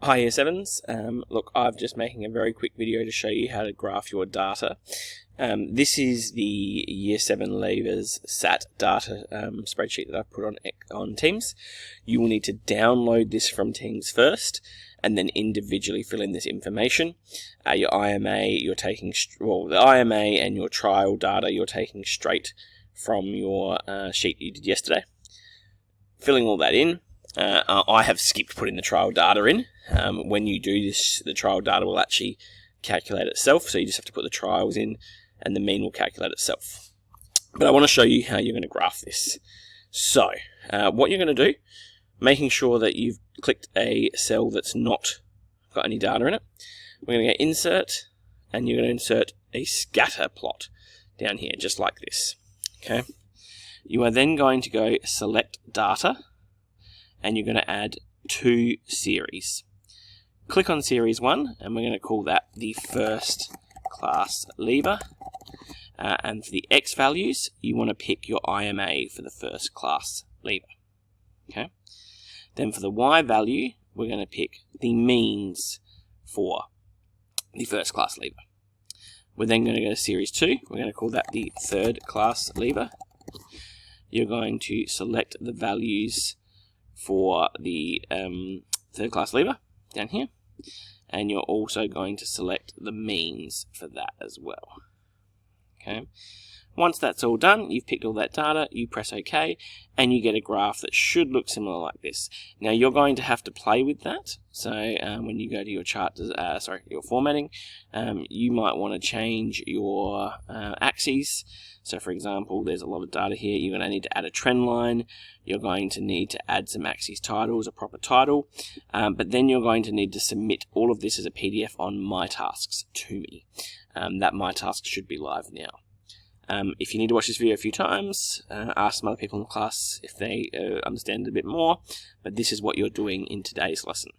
Hi Year 7s, look, I'm just making a very quick video to show you how to graph your data. This is the Year 7 Leavers SAT data spreadsheet that I've put on Teams. You will need to download this from Teams first and then individually fill in this information. Your IMA, the IMA and your trial data you're taking straight from your sheet you did yesterday. Filling all that in. I have skipped putting the trial data in. When you do this, the trial data will actually calculate itself, so you just have to put the trials in and the mean will calculate itself. But I want to show you how you're going to graph this. So, what you're going to do, making sure that you've clicked a cell that's not got any data in it, we're going to go Insert, and you're going to insert a scatter plot down here, just like this. Okay. You are then going to go Select Data, and you're going to add 2 series. Click on Series 1, and we're going to call that the first class lever. And for the X values, you want to pick your IMA for the first class lever. Okay. Then for the Y value, we're going to pick the means for the first class lever. We're then going to go to Series 2. We're going to call that the third class lever. You're going to select the values for the third class lever down here, and you're also going to select the means for that as well. Okay. Once that's all done, you've picked all that data, you press OK, and you get a graph that should look similar like this. Now you're going to have to play with that. So when you go to your chart, your formatting, you might want to change your axes. So for example, there's a lot of data here. You're going to need to add a trend line. You're going to need to add some axis titles, a proper title. But then you're going to need to submit all of this as a PDF on My Tasks to me. That My Tasks should be live now. If you need to watch this video a few times, ask some other people in the class if they understand it a bit more, but this is what you're doing in today's lesson.